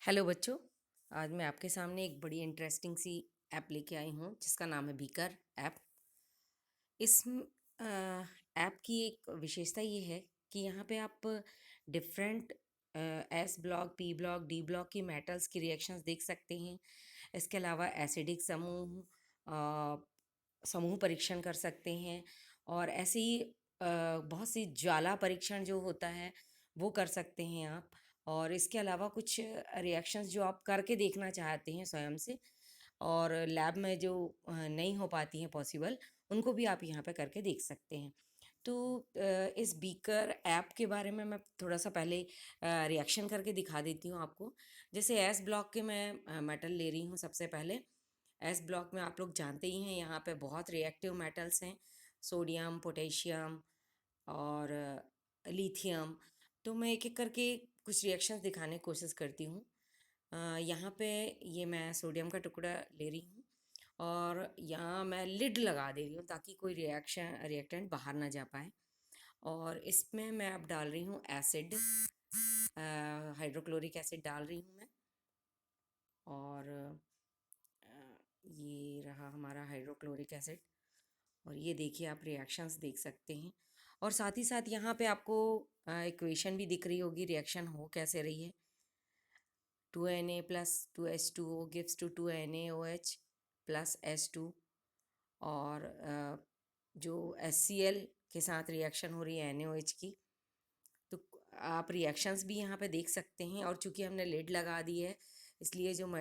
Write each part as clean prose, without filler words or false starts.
Hello बच्चों। आज मैं आपके सामने एक बड़ी इंटरेस्टिंग सी ऐप लेके आई हूँ जिसका नाम है बीकर ऐप। इस ऐप की एक विशेषता ये है कि यहाँ पे आप different S block, P block, D block की मेटल्स की रिएक्शंस देख सकते हैं। इसके अलावा एसिडिक समूह परीक्षण कर सकते हैं और ऐसे ही बहुत सी ज्वाला परीक्षण जो होता है वो कर सकते हैं आप। और इसके अलावा कुछ रिएक्शंस जो आप करके देखना चाहते हैं स्वयं से और लैब में जो नहीं हो पाती हैं पॉसिबल, उनको भी आप यहाँ पे करके देख सकते हैं। तो इस बीकर ऐप के बारे में मैं थोड़ा सा पहले रिएक्शन करके दिखा देती हूँ आपको। जैसे एस ब्लॉक के मैं मेटल ले रही हूँ सबसे पहले। एस ब्लॉक में आप लोग जानते ही हैं यहाँ पे बहुत रिएक्टिव मेटल्स हैं, सोडियम, पोटेशियम और लिथियम। तो मैं एक एक करके कुछ रिएक्शंस दिखाने की कोशिश करती हूँ। यहाँ पे ये मैं सोडियम का टुकड़ा ले रही हूँ और यहाँ मैं लिड लगा दे रही हूँ ताकि कोई रिएक्टेंट बाहर ना जा पाए। और इसमें मैं अब डाल रही हूँ एसिड, हाइड्रोक्लोरिक एसिड डाल रही हूँ मैं। और ये रहा हमारा हाइड्रोक्लोरिक एसिड और ये देखिए आप रिएक्शंस देख सकते हैं। और साथ ही साथ यहाँ पे आपको इक्वेशन भी दिख रही होगी रिएक्शन हो कैसे रही है। 2Na plus 2H2O gives to 2NaOH plus S2। और जो HCl के साथ रिएक्शन हो रही है NaOH की। तो आप रिएक्शंस भी यहाँ पे देख सकते हैं। और चूंकि हमने लिड लगा दी है इसलिए जो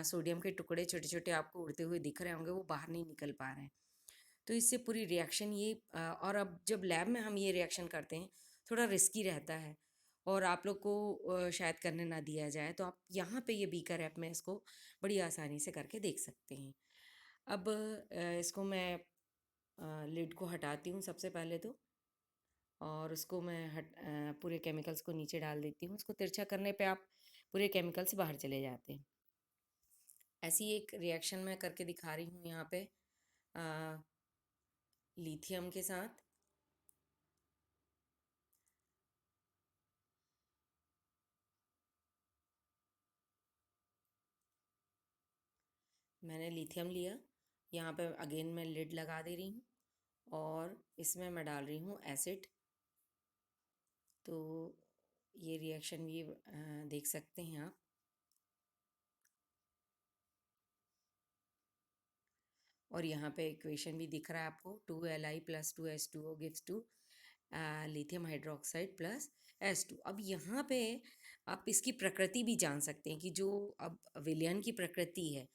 सोडियम के टुकड़े छोटे छोटे आपको उड़ते हुए दिख रहे होंगे वो बाहर नहीं निकल पा रहे हैं। तो इससे पूरी रिएक्शन ये और अब जब लैब में हम ये रिएक्शन करते हैं थोड़ा रिस्की रहता है और आप लोग को शायद करने ना दिया जाए, तो आप यहाँ पे ये बीकर ऐप में इसको बड़ी आसानी से करके देख सकते हैं। अब इसको मैं लिड को हटाती हूँ सबसे पहले तो। और उसको मैं पूरे केमिकल्स को नीचे डाल देती हूँ। उसको तिरछा करने पे आप पूरे केमिकल्स बाहर चले जाते हैं। ऐसी एक रिएक्शन मैं करके दिखा रही हूँ यहाँ पे लिथियम के साथ। मैंने लिथियम लिया, यहाँ पे अगेन मैं लिड लगा दे रही हूँ और इसमें मैं डाल रही हूँ एसिड। तो ये रिएक्शन भी देख सकते हैं आप। और यहाँ पे इक्वेशन भी दिख रहा है आपको, 2Li plus 2H2O gives two lithium hydroxide plus S2। अब यहाँ पे आप इसकी प्रकृति भी जान सकते हैं कि जो अब विलयन की प्रकृति है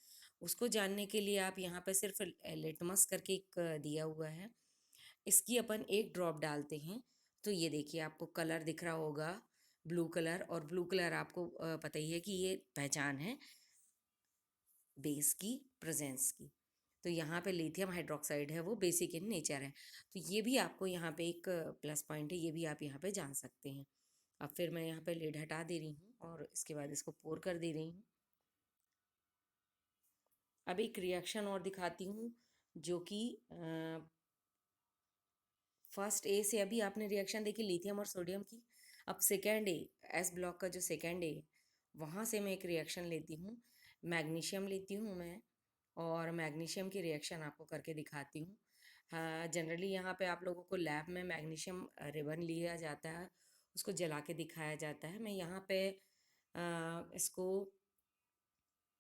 उसको जानने के लिए आप यहाँ पे सिर्फ लिटमस करके एक दिया हुआ है, इसकी अपन एक ड्रॉप डालते हैं। तो ये देखिए आपको कलर दिख रहा होगा ब्लू कलर। और ब्लू कलर आपको पता ही है कि ये पहचान है बेस की प्रेजेंस की। तो यहाँ पे लिथियम हाइड्रोक्साइड है वो बेसिक इन नेचर है। तो ये भी आपको यहाँ पे एक प्लस पॉइंट है, ये भी आप यहाँ पे जान सकते हैं। अब फिर मैं यहाँ पे लिड हटा दे रही हूँ और इसके बाद इसको पोर कर दे रही हूँ। अब एक रिएक्शन और दिखाती हूँ जो कि फर्स्ट ए से अभी आपने रिएक्शन देखी लिथियम और सोडियम की। अब सेकेंड ए, एस ब्लॉक का जो सेकेंड ए, वहाँ से मैं एक रिएक्शन लेती हूँ। मैग्नीशियम लेती हूँ मैं और मैग्नीशियम की रिएक्शन आपको करके दिखाती हूँ। हाँ, जनरली यहाँ पे आप लोगों को लैब में मैग्नीशियम रिबन लिया जाता है, उसको जला के दिखाया जाता है। मैं यहाँ पे इसको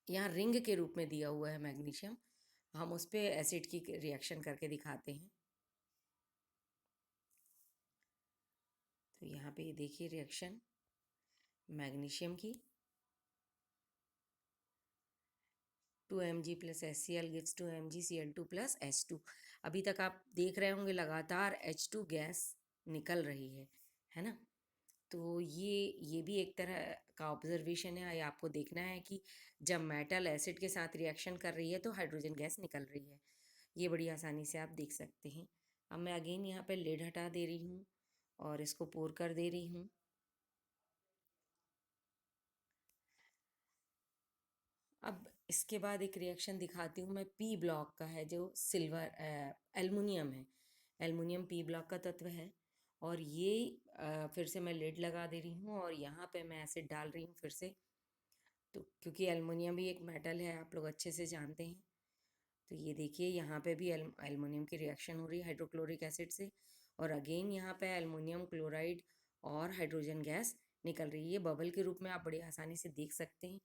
यहाँ रिंग के रूप में दिया हुआ है मैग्नीशियम, हम उस पर एसिड की रिएक्शन करके दिखाते हैं। तो यहाँ पे ये देखिए रिएक्शन मैग्नीशियम की, 2Mg plus HCl gives 2MgCl2 plus H2। अभी तक आप देख रहे होंगे लगातार H2 गैस निकल रही है ना। तो ये भी एक तरह का ऑब्जर्वेशन है। ये आपको देखना है कि जब मेटल एसिड के साथ रिएक्शन कर रही है तो हाइड्रोजन गैस निकल रही है। ये बड़ी आसानी से आप देख सकते हैं। अब मैं अगेन यहाँ पे लिड हटा दे रही हूँ और इसको पोर कर दे रही हूँ। अब इसके बाद एक रिएक्शन दिखाती हूँ मैं, पी ब्लॉक का है जो सिल्वर एल्युमिनियम है। एल्युमिनियम पी ब्लॉक का तत्व है। और ये फिर से मैं लिड लगा दे रही हूँ और यहाँ पे मैं एसिड डाल रही हूँ फिर से। तो क्योंकि एलुमिनियम भी एक मेटल है, आप लोग अच्छे से जानते हैं। तो ये देखिए यहाँ पे भी एलुमिनियम की रिएक्शन हो रही है हाइड्रोक्लोरिक एसिड से, और अगेन यहाँ पे एलुमिनियम क्लोराइड और हाइड्रोजन गैस निकल रही है। ये बबल के रूप में आप बड़ी आसानी से देख सकते हैं।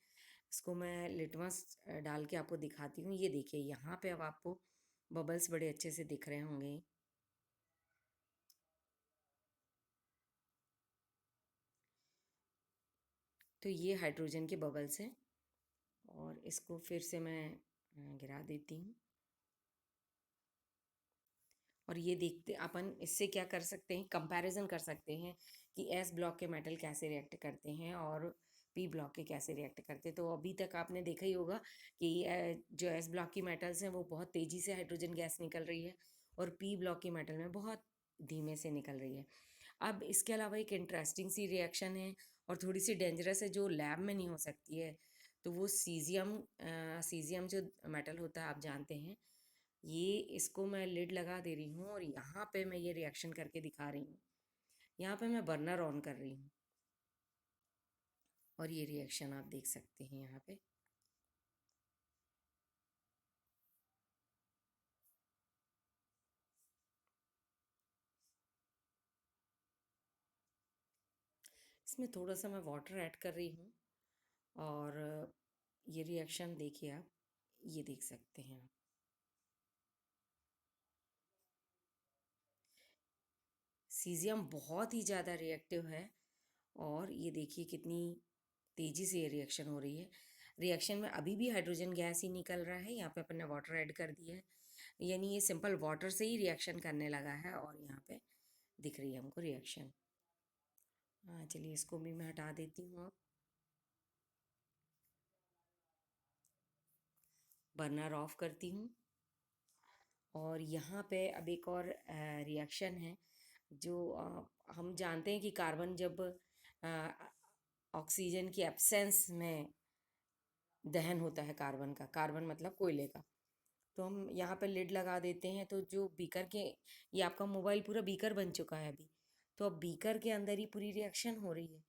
इसको मैं लिटमस डाल के आपको दिखाती हूँ। ये देखिए यहाँ पे अब आपको बबल्स बड़े अच्छे से दिख रहे होंगे। तो ये हाइड्रोजन के बबल्स हैं, और इसको फिर से मैं गिरा देती हूँ। और ये देखते अपन इससे क्या कर सकते हैं, कंपैरिजन कर सकते हैं कि एस ब्लॉक के मेटल कैसे रिएक्ट करते हैं और पी ब्लॉक के कैसे रिएक्ट करते हैं। तो अभी तक आपने देखा ही होगा कि जो एस ब्लॉक की मेटल्स हैं वो बहुत तेज़ी से हाइड्रोजन गैस निकल रही है, और पी ब्लॉक की मेटल में बहुत धीमे से निकल रही है। अब इसके अलावा एक इंटरेस्टिंग सी रिएक्शन है और थोड़ी सी डेंजरस है, जो लैब में नहीं हो सकती है। तो वो सीजियम जो मेटल होता है आप जानते हैं। ये इसको मैं लिड लगा दे रही हूँ और यहाँ पे मैं ये रिएक्शन करके दिखा रही हूँ। यहाँ पे मैं बर्नर ऑन कर रही हूँ और ये रिएक्शन आप देख सकते हैं यहाँ पे। इसमें थोड़ा सा मैं वाटर ऐड कर रही हूँ, और ये रिएक्शन देखिए आप, ये देख सकते हैं आप। सीजियम बहुत ही ज़्यादा रिएक्टिव है, और ये देखिए कितनी तेज़ी से ये रिएक्शन हो रही है। रिएक्शन में अभी भी हाइड्रोजन गैस ही निकल रहा है। यहाँ पे अपन ने वाटर ऐड कर दिया है, यानी ये सिंपल वाटर से ही रिएक्शन करने लगा है, और यहाँ पे दिख रही है हमको रिएक्शन। हाँ चलिए, इसको भी मैं हटा देती हूँ अब। बर्नर ऑफ करती हूँ, और यहाँ पे अब एक और रिएक्शन है जो हम जानते हैं कि कार्बन जब ऑक्सीजन की एब्सेंस में दहन होता है कार्बन का, कार्बन मतलब कोयले का, तो हम यहाँ पे लिड लगा देते हैं। तो जो बीकर के, ये आपका मोबाइल पूरा बीकर बन चुका है अभी। तो अब बीकर के अंदर ही पूरी रिएक्शन हो रही है।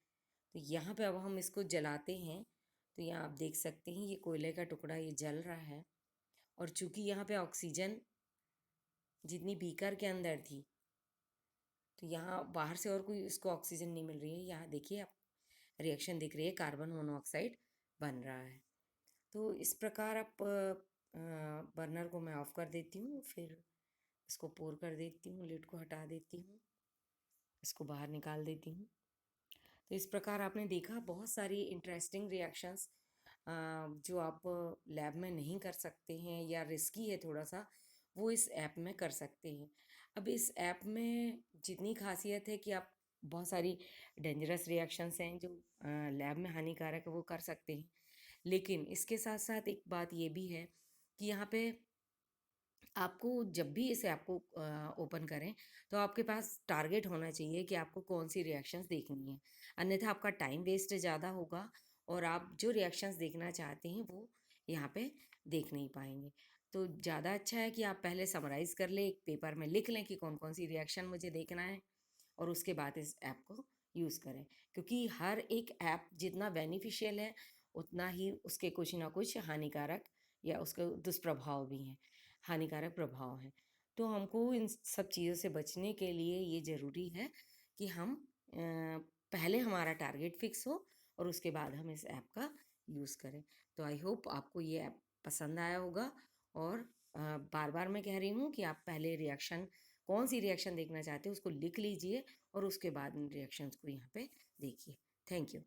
तो यहाँ पे अब हम इसको जलाते हैं, तो यहाँ आप देख सकते हैं ये कोयले का टुकड़ा ये जल रहा है। और चूंकि यहाँ पे ऑक्सीजन जितनी बीकर के अंदर थी, तो यहाँ बाहर से और कोई इसको ऑक्सीजन नहीं मिल रही है। यहाँ देखिए आप, रिएक्शन दिख रही है, कार्बन मोनोऑक्साइड बन रहा है। तो इस प्रकार आप बर्नर को मैं ऑफ़ कर देती हूँ, फिर इसको पोर कर देती हूँ, लिड को हटा देती हूँ, इसको बाहर निकाल देती हूँ। तो इस प्रकार आपने देखा बहुत सारी इंटरेस्टिंग रिएक्शंस जो आप लैब में नहीं कर सकते हैं या रिस्की है थोड़ा सा, वो इस ऐप में कर सकते हैं। अब इस ऐप में जितनी खासियत है कि आप बहुत सारी डेंजरस रिएक्शंस हैं जो लैब में हानिकारक है वो कर सकते हैं, लेकिन इसके साथ साथ एक बात ये भी है कि यहाँ पे आपको जब भी इस ऐप को ओपन करें, तो आपके पास टारगेट होना चाहिए कि आपको कौन सी रिएक्शंस देखनी है। अन्यथा आपका टाइम वेस्ट ज़्यादा होगा, और आप जो रिएक्शंस देखना चाहते हैं वो यहाँ पे देख नहीं पाएंगे। तो ज़्यादा अच्छा है कि आप पहले समराइज़ कर लें, एक पेपर में लिख लें कि कौन कौन सी रिएक्शन मुझे देखना है, और उसके बाद इस ऐप को यूज़ करें। क्योंकि हर एक ऐप जितना बेनिफिशियल है, उतना ही उसके कुछ ना कुछ हानिकारक या उसके दुष्प्रभाव भी हैं, हानिकारक प्रभाव हैं। तो हमको इन सब चीज़ों से बचने के लिए ये ज़रूरी है कि हम पहले हमारा टारगेट फिक्स हो, और उसके बाद हम इस ऐप का यूज़ करें। तो आई होप आपको ये ऐप पसंद आया होगा, और बार बार मैं कह रही हूँ कि आप पहले रिएक्शन, कौन सी रिएक्शन देखना चाहते हो उसको लिख लीजिए, और उसके बाद इन रिएक्शंस को यहाँ पे देखिए। Thank you.